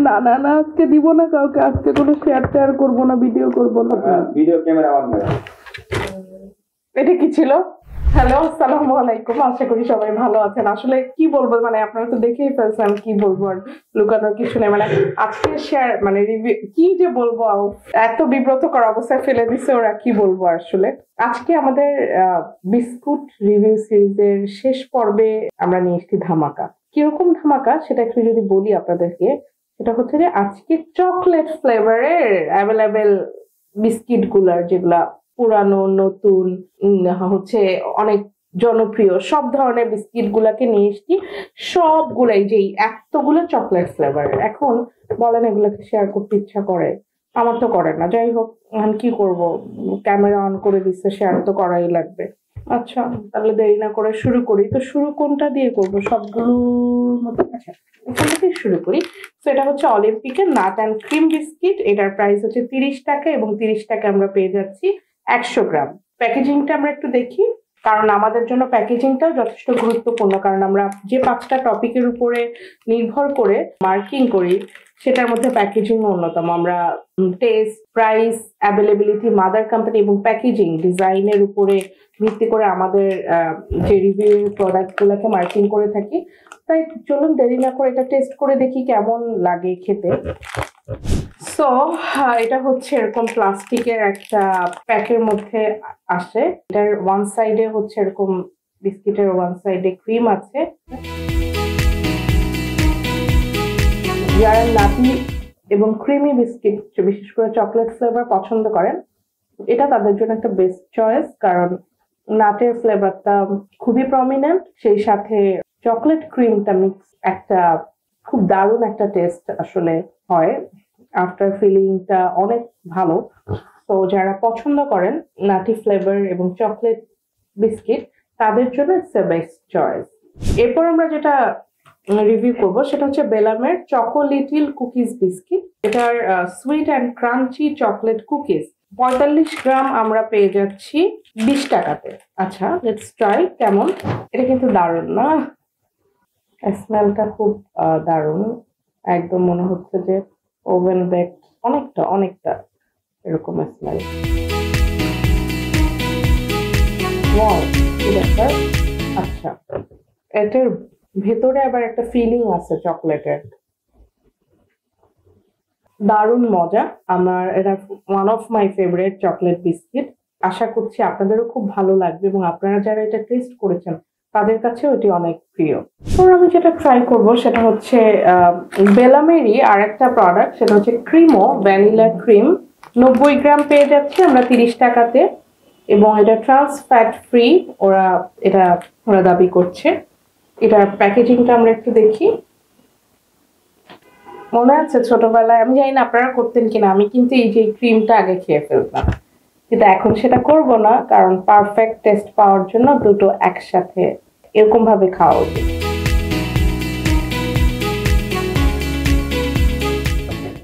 না না না, আজকে দিব না কাউকে, আজকে কোনো শেয়ার করবো না, ভিডিও করবো না। ভিডিও ক্যামেরা অন করো। এটা কি ছিল? হ্যালো, আসসালামু আলাইকুম, আশা করি সবাই ভালো আছেন। আসলে কি বলবো, মানে আপনারা তো দেখেই ফেলছেন, কি বলবো আর লুকানোর কিছু নেই। মানে আজকে শেয়ার মানে রিভিউ কি যে বলবো, এত বিব্রতকর অবস্থায় ফেলে দিছে ওরা, কি বলবো আসলে। আজকে আমাদের বিস্কুট রিভিউ সিরিজের শেষ পর্বে আমরা নিয়ে এসেছি ধামাকা। কিরকম ধামাকা সেটা একটু যদি বলি আপনাদেরকে, সেটা হচ্ছে যে আজকে চকলেট ফ্লেভারের অ্যাভেলেবেল বিস্কিট গুলার, যেগুলা পুরানো নতুন হচ্ছে অনেক জনপ্রিয় সব ধরনের বিস্কিট গুলাকে নিয়ে এসছি। সবগুলাই যেই এতগুলো চকলেট ফ্লেভারের, এখন বলেন এগুলোকে শেয়ার করতে ইচ্ছা করে? আমার তো করে না। যাই হোক, এখন কি করব, ক্যামেরা অন করে দিচ্ছে, শেয়ার তো করাই লাগবে। আচ্ছা, তাহলে দেরি না করে শুরু করি। তো শুরু কোনটা দিয়ে করবো? সবগুলোর মধ্যে আচ্ছা এখান থেকে শুরু করি। তো এটা হচ্ছে অলিম্পিকের নাট অ্যান্ড ক্রিম বিস্কিট। এটার প্রাইস হচ্ছে 30 টাকা এবং 30 টাকা আমরা পেয়ে যাচ্ছি 100 গ্রাম। প্যাকেজিংটা আমরা একটু দেখি, কারণ আমাদের জন্য প্যাকেজিংটাও যথেষ্ট গুরুত্বপূর্ণ। কারণ আমরা যে 5টা টপিকের উপরে নির্ভর করে মার্কিং করি, সেটার মধ্যে প্যাকেজিং অন্যতম। আমরা test, price, availability, mother company এবং প্যাকেজিং ডিজাইনের উপরে ভিত্তি করে আমাদের যে রিভিউ প্রোডাক্ট গুলোকে মার্কিং করে থাকি। তাই চলুন দেরি না করে এটা টেস্ট করে দেখি কেমন লাগে খেতে। সো এটা হচ্ছে এরকম প্লাস্টিকের একটা প্যাকের মধ্যে আসে। এটার ওয়ান সাইডে হচ্ছে এরকম বিস্কিটের ওয়ান সাইডে ক্রিম আছে। যারা নাটি এবং ক্রিমি বিস্কিট, বিশেষ করে চকলেট ফ্লেভার পছন্দ করেন, এটা তাদের জন্য একটা বেস্ট চয়েস। কারণ নাটের ফ্লেভারটা খুবই প্রমিনেন্ট, সেই সাথে চকলেট ক্রিমটা মিক্স, একটা খুব দারুণ একটা টেস্ট আসলে হয়। আফটার ফিলিংটা অনেক ভালো। তো যারা পছন্দ করেন নাটি ফ্লেভার এবং চকলেট বিস্কিট, তাদের জন্য ইটস এ বেস্ট চয়েস। এরপর আমরা যেটা রিভিউ করব সেটা হচ্ছে বেলামের চকো লিটিল কুকিজ বিস্কিট। এটার sweet and crunchy chocolate cookies 45 গ্রাম আমরা পেয়ে যাচ্ছি 20 টাকাতে। আচ্ছা, লেটস ট্রাই কেমন। এটা কিন্তু দারুণ না? স্মেলটা খুব দারুণ, একদম মনে হচ্ছে যে ওভেন বেক, অনেকটা অনেকটা এরকম স্মেল। ওয়াও, কি ব্যাপার। আচ্ছা, এটার ভেতরে আবার একটা ফিলিং আছে চকলেটের, দারুণ মজা। আমার এটা one of my favourite chocolate biscuit. আশা করছি আপনাদেরও খুব ভালো লাগবে এবং আপনারা যারা এটা টেস্ট করেছেন তাদের কাছেও এটি অনেক প্রিয়। তো আমি যেটা ট্রাই করব সেটা হচ্ছে বেলামেরই আর একটা প্রোডাক্ট, সেটা হচ্ছে ক্রিমো ভ্যানিলা ক্রিম। 90 গ্রাম পেয়ে যাচ্ছে আমরা 30 টাকাতে এবং এটা ট্রান্স ফ্যাট ফ্রি ওরা দাবি করছে। এটার প্যাকেজিংটা আমরা একটু দেখি। মনে আছে ছোটবেলায়, আমি জানি না আপনারা করতেন কিনা, আমি কিন্তু এই যে ক্রিমটা আগে খেয়ে ফেলতাম, কিন্তু এখন সেটা করব না। কারণ পারফেক্ট টেস্ট পাওয়ার জন্য দুটো একসাথে এরকম ভাবে খাওয়া উচিত।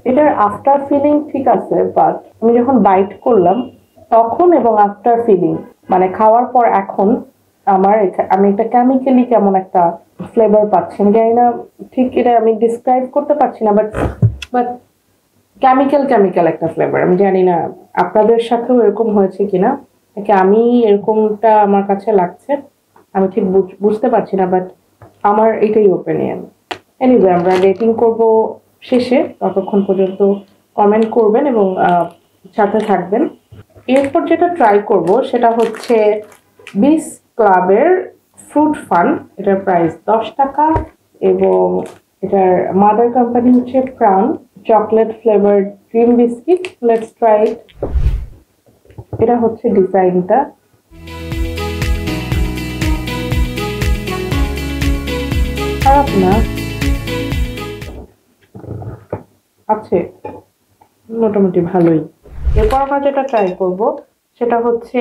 এটার আফটার ফিলিং ঠিক আছে, বাট আমি যখন বাইট করলাম তখন এবং আফটার ফিলিং, মানে খাওয়ার পর এখন আমি একটা কেমিক্যালি কেমন একটা ফ্লেভার পাচ্ছি। আমি জানি না ঠিক, এটা আমি ডিসক্রাইব করতে পারছি না, বাট কেমিক্যাল একটা ফ্লেভার। আমি জানি না আপনাদের সাথেও এরকম হয়েছে কিনা, আমি এরকমটা আমার কাছে লাগছে, আমি ঠিক বুঝতে পারছি না, বাট আমার এটাই ওপিনিয়ন। এনিওয়ে, আমরা রেটিং করব শেষে, ততক্ষণ পর্যন্ত কমেন্ট করবেন এবং সাথে থাকবেন। এরপর যেটা ট্রাই করব সেটা হচ্ছে বিস ক্লাবের ফ্রুট ফান। এটার প্রাইস 10 টাকা এবং এটার মাদার কোম্পানি হচ্ছে প্রাণ chocolate flavoured cream biscuit. Let's try it. এটা হচ্ছে ডিজাইনটা, খারাপ না, আছে মোটামুটি ভালোই। এরপর আমরা যেটা ট্রাই করব সেটা হচ্ছে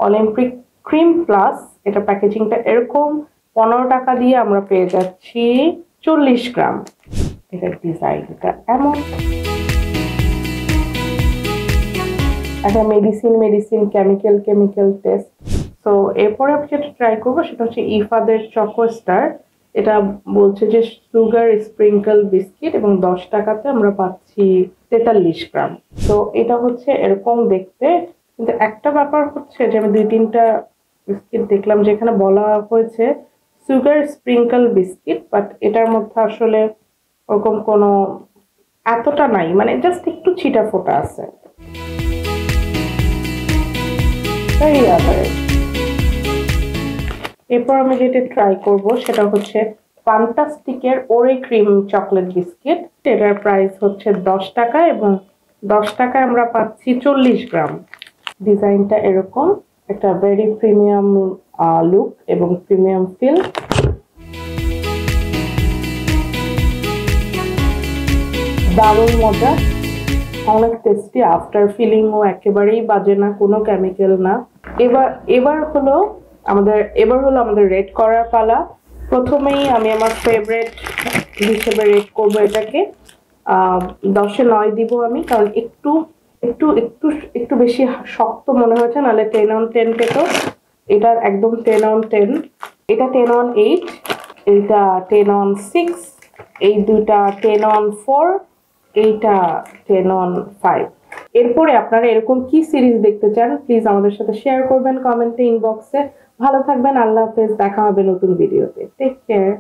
অলিম্পিক ক্রিম প্লাস। এটা প্যাকেজিংটা এরকম, 15 টাকা দিয়ে আমরা পেয়ে যাচ্ছি 40 গ্রাম। এটার ডিজাইনটা এমন, একটা মেডিসিন কেমিক্যাল টেস্ট। তো এরপরে আমি যেটা ট্রাই করবো সেটা হচ্ছে ইফাদের চকো স্টার। এটা বলছে যে সুগার স্প্রিঙ্কল বিস্কিট এবং 10 টাকাতে আমরা পাচ্ছি 43 গ্রাম। তো এটা হচ্ছে এরকম দেখতে, কিন্তু একটা ব্যাপার হচ্ছে যে আমি 2-3টা বিস্কিট দেখলাম যেখানে বলা হয়েছে সুগার স্প্রিঙ্কল বিস্কিট, বাট এটার মধ্যে আসলে ওরকম কোনো এতটা নাই, মানে জাস্ট একটু ছিটা ফোটা আছে। এরপর আমি যেটা ট্রাই করব সেটা হচ্ছে ফ্যান্টাস্টিকের ওরে ক্রিম চকলেট বিস্কিট। এটার প্রাইস হচ্ছে 10 টাকা এবং 10 টাকায় আমরা পাচ্ছি 40 গ্রাম। ডিজাইনটা এরকম, একটা ভেরি প্রিমিয়াম লুক এবং প্রিমিয়াম ফিল। দারুণ মজা, অনেক টেস্টি, আফটার ফিলিংও একেবারেই বাজে না, কোনো কেমিক্যাল না। এবার হলো আমাদের রেট করার পালা। প্রথমেই আমি আমার ফেভারিট হিসেবে রেট করবো এটাকে। 10-এ 9 দিব আমি, কারণ একটু একটু একটু একটু বেশি শক্ত মনে হয়েছে, নাহলে 10 on 10 পেতো। এটা একদম 10 on 10, এটা 10 on 8, এইটা 10 on 6, এই দুটা 10 on 4, এইটা 10 on 5। এরপরে আপনারা এরকম কি সিরিজ দেখতে চান প্লিজ আমাদের সাথে শেয়ার করবেন কমেন্টে, ইনবক্সে। ভালো থাকবেন, আল্লাহ হাফেজ, দেখা হবে নতুন ভিডিওতে, টেক কেয়ার।